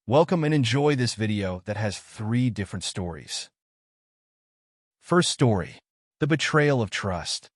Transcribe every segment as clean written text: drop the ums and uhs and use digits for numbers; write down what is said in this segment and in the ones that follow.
Welcome and enjoy this video that has 3 different stories. First story: the betrayal of trust.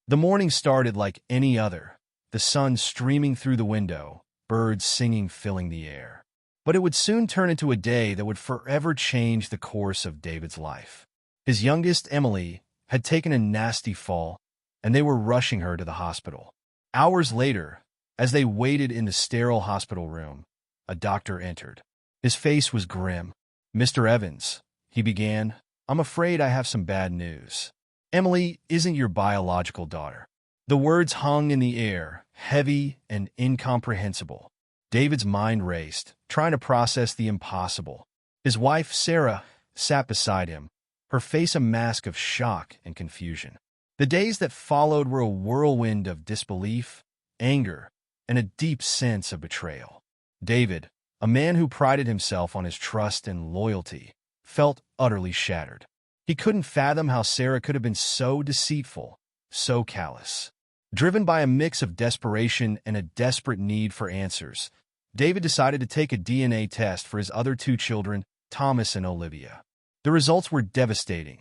The morning started like any other, the sun streaming through the window, birds singing filling the air. But it would soon turn into a day that would forever change the course of David's life. His youngest, Emily, had taken a nasty fall, and they were rushing her to the hospital. Hours later, as they waited in the sterile hospital room, a doctor entered. His face was grim. "Mr. Evans," he began, "I'm afraid I have some bad news. Emily isn't your biological daughter." The words hung in the air, heavy and incomprehensible. David's mind raced, trying to process the impossible. His wife, Sarah, sat beside him, her face a mask of shock and confusion. The days that followed were a whirlwind of disbelief, anger, and a deep sense of betrayal. David, a man who prided himself on his trust and loyalty, felt utterly shattered. He couldn't fathom how Sarah could have been so deceitful, so callous. Driven by a mix of desperation and a desperate need for answers, David decided to take a DNA test for his other 2 children, Thomas and Olivia. The results were devastating.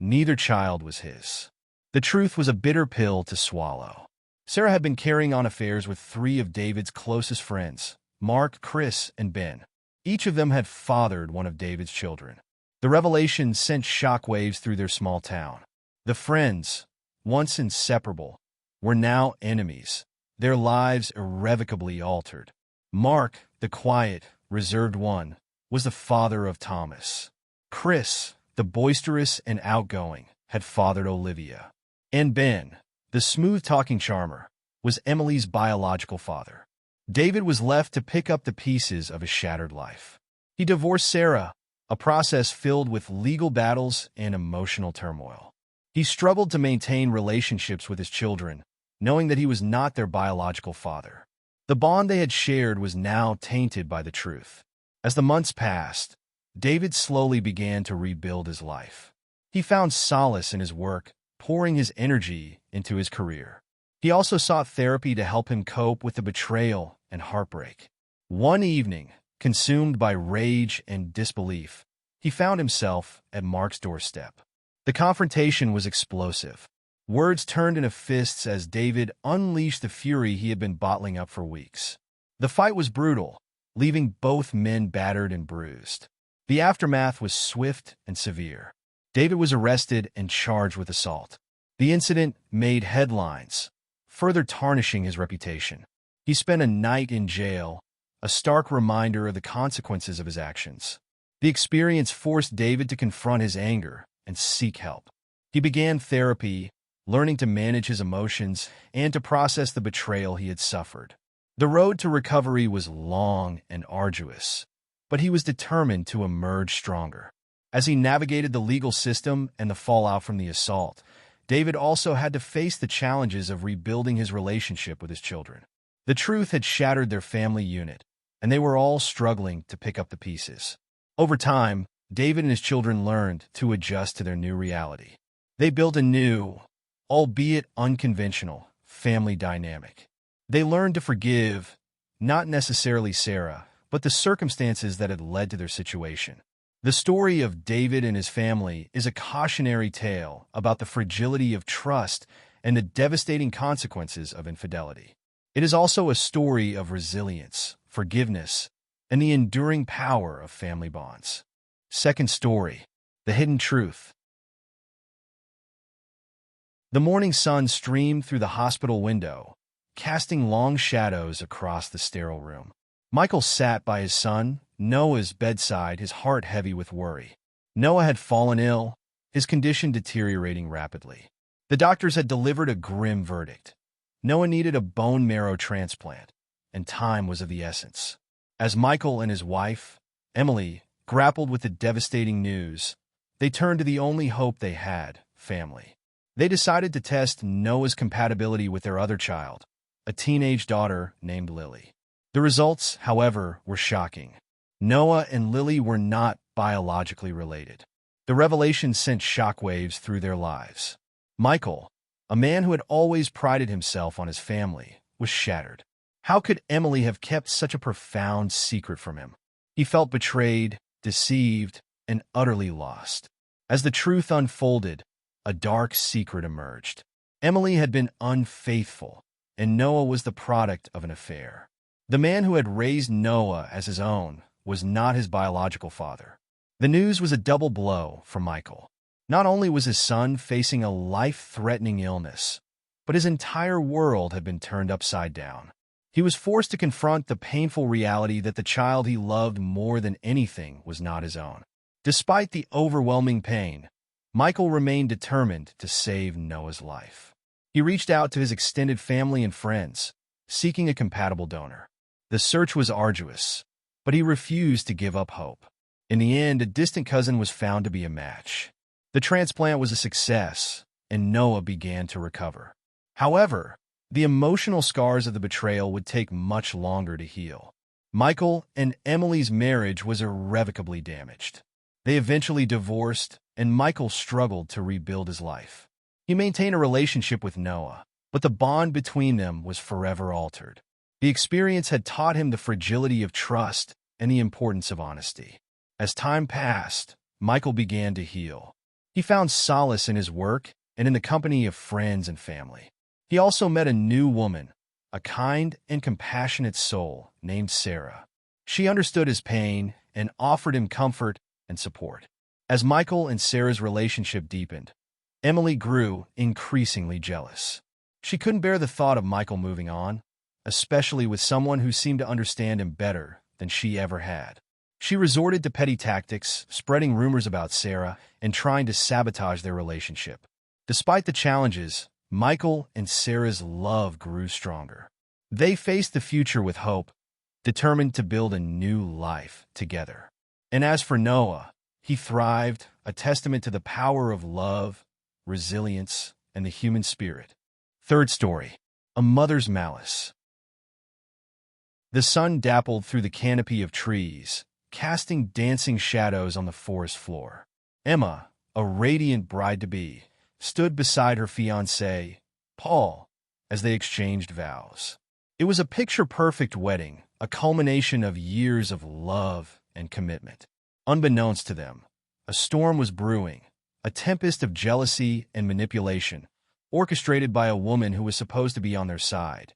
Neither child was his. The truth was a bitter pill to swallow. Sarah had been carrying on affairs with 3 of David's closest friends, Mark, Chris, and Ben. Each of them had fathered one of David's children. The revelation sent shockwaves through their small town. The friends, once inseparable, were now enemies, their lives irrevocably altered. Mark, the quiet, reserved one, was the father of Thomas. Chris, the boisterous and outgoing, had fathered Olivia. And Ben, the smooth-talking charmer, was Emily's biological father. David was left to pick up the pieces of his shattered life. He divorced Sarah, a process filled with legal battles and emotional turmoil. He struggled to maintain relationships with his children, knowing that he was not their biological father. The bond they had shared was now tainted by the truth. As the months passed, David slowly began to rebuild his life. He found solace in his work, pouring his energy into his career. He also sought therapy to help him cope with the betrayal and heartbreak. One evening, consumed by rage and disbelief, he found himself at Mark's doorstep. The confrontation was explosive. Words turned into fists as David unleashed the fury he had been bottling up for weeks. The fight was brutal, leaving both men battered and bruised. The aftermath was swift and severe. David was arrested and charged with assault. The incident made headlines, further tarnishing his reputation. He spent a night in jail, a stark reminder of the consequences of his actions. The experience forced David to confront his anger and seek help. He began therapy, learning to manage his emotions and to process the betrayal he had suffered. The road to recovery was long and arduous, but he was determined to emerge stronger. As he navigated the legal system and the fallout from the assault, David also had to face the challenges of rebuilding his relationship with his children. The truth had shattered their family unit, and they were all struggling to pick up the pieces. Over time, David and his children learned to adjust to their new reality. They built a new, albeit unconventional, family dynamic. They learned to forgive, not necessarily Sarah, but the circumstances that had led to their situation. The story of David and his family is a cautionary tale about the fragility of trust and the devastating consequences of infidelity. It is also a story of resilience, forgiveness, and the enduring power of family bonds. Second story: the hidden truth. The morning sun streamed through the hospital window, casting long shadows across the sterile room. Michael sat by his son, Noah's bedside, his heart heavy with worry. Noah had fallen ill, his condition deteriorating rapidly. The doctors had delivered a grim verdict. Noah needed a bone marrow transplant, and time was of the essence. As Michael and his wife, Emily, grappled with the devastating news, they turned to the only hope they had: family. They decided to test Noah's compatibility with their other child, a teenage daughter named Lily. The results, however, were shocking. Noah and Lily were not biologically related. The revelation sent shockwaves through their lives. Michael, a man who had always prided himself on his family, was shattered. How could Emily have kept such a profound secret from him? He felt betrayed, deceived, and utterly lost. As the truth unfolded, a dark secret emerged. Emily had been unfaithful, and Noah was the product of an affair. The man who had raised Noah as his own was not his biological father. The news was a double blow for Michael. Not only was his son facing a life-threatening illness, but his entire world had been turned upside down. He was forced to confront the painful reality that the child he loved more than anything was not his own. Despite the overwhelming pain, Michael remained determined to save Noah's life. He reached out to his extended family and friends, seeking a compatible donor. The search was arduous, but he refused to give up hope. In the end, a distant cousin was found to be a match. The transplant was a success, and Noah began to recover. However, the emotional scars of the betrayal would take much longer to heal. Michael and Emily's marriage was irrevocably damaged. They eventually divorced, and Michael struggled to rebuild his life. He maintained a relationship with Noah, but the bond between them was forever altered. The experience had taught him the fragility of trust and the importance of honesty. As time passed, Michael began to heal. He found solace in his work and in the company of friends and family. He also met a new woman, a kind and compassionate soul named Sarah. She understood his pain and offered him comfort and support. As Michael and Sarah's relationship deepened, Emily grew increasingly jealous. She couldn't bear the thought of Michael moving on, especially with someone who seemed to understand him better than she ever had. She resorted to petty tactics, spreading rumors about Sarah and trying to sabotage their relationship. Despite the challenges, Michael and Sarah's love grew stronger. They faced the future with hope, determined to build a new life together. And as for Noah, he thrived, a testament to the power of love, resilience, and the human spirit. Third story, a mother's malice. The sun dappled through the canopy of trees, casting dancing shadows on the forest floor. Emma, a radiant bride-to-be, stood beside her fiancé, Paul, as they exchanged vows. It was a picture-perfect wedding, a culmination of years of love and commitment. Unbeknownst to them, a storm was brewing, a tempest of jealousy and manipulation, orchestrated by a woman who was supposed to be on their side,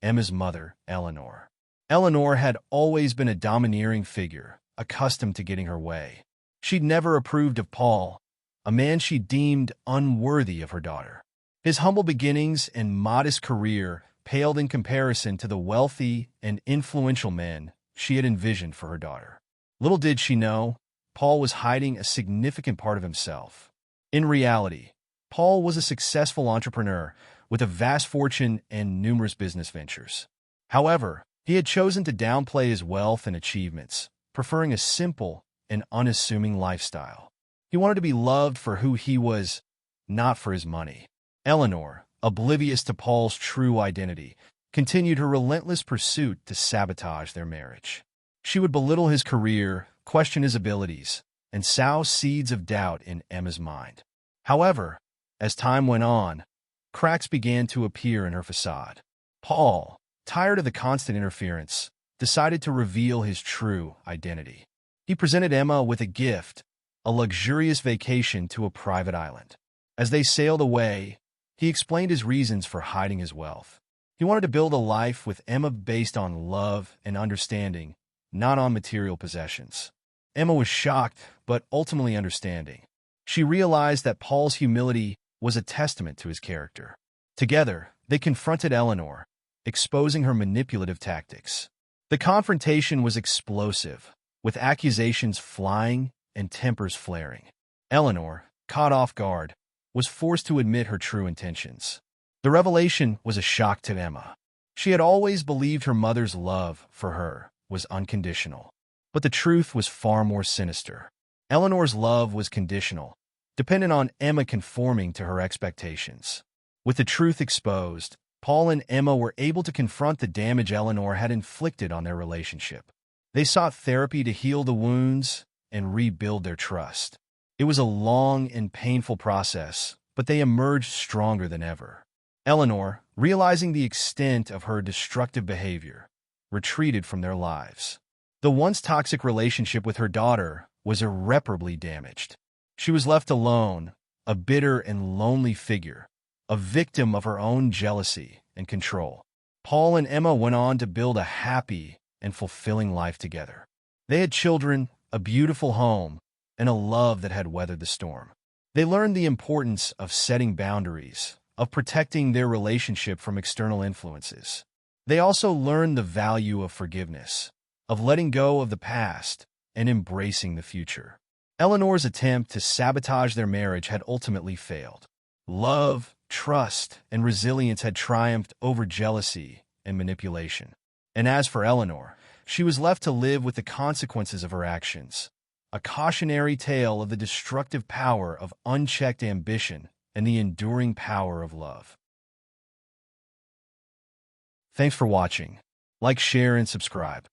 Emma's mother, Eleanor. Eleanor had always been a domineering figure, accustomed to getting her way. She'd never approved of Paul, a man she deemed unworthy of her daughter. His humble beginnings and modest career paled in comparison to the wealthy and influential men she had envisioned for her daughter. Little did she know, Paul was hiding a significant part of himself. In reality, Paul was a successful entrepreneur with a vast fortune and numerous business ventures. However, he had chosen to downplay his wealth and achievements, preferring a simple and unassuming lifestyle. He wanted to be loved for who he was, not for his money. Eleanor, oblivious to Paul's true identity, continued her relentless pursuit to sabotage their marriage. She would belittle his career, question his abilities, and sow seeds of doubt in Emma's mind. However, as time went on, cracks began to appear in her facade. Paul, tired of the constant interference, decided to reveal his true identity. He presented Emma with a gift, a luxurious vacation to a private island. As they sailed away, he explained his reasons for hiding his wealth. He wanted to build a life with Emma based on love and understanding, not on material possessions. Emma was shocked, but ultimately understanding. She realized that Paul's humility was a testament to his character. Together, they confronted Eleanor, exposing her manipulative tactics. The confrontation was explosive, with accusations flying and tempers flaring. Eleanor, caught off guard, was forced to admit her true intentions. The revelation was a shock to Emma. She had always believed her mother's love for her was unconditional. But the truth was far more sinister. Eleanor's love was conditional, dependent on Emma conforming to her expectations. With the truth exposed, Paul and Emma were able to confront the damage Eleanor had inflicted on their relationship. They sought therapy to heal the wounds and rebuild their trust. It was a long and painful process, but they emerged stronger than ever. Eleanor, realizing the extent of her destructive behavior, retreated from their lives. The once toxic relationship with her daughter was irreparably damaged. She was left alone, a bitter and lonely figure, a victim of her own jealousy and control. Paul and Emma went on to build a happy and fulfilling life together. They had children, a beautiful home, and a love that had weathered the storm. They learned the importance of setting boundaries, of protecting their relationship from external influences. They also learned the value of forgiveness, of letting go of the past and embracing the future. Eleanor's attempt to sabotage their marriage had ultimately failed. Love, trust, and resilience had triumphed over jealousy and manipulation. And as for Eleanor, she was left to live with the consequences of her actions, a cautionary tale of the destructive power of unchecked ambition and the enduring power of love. Thanks for watching. Like, share, and subscribe.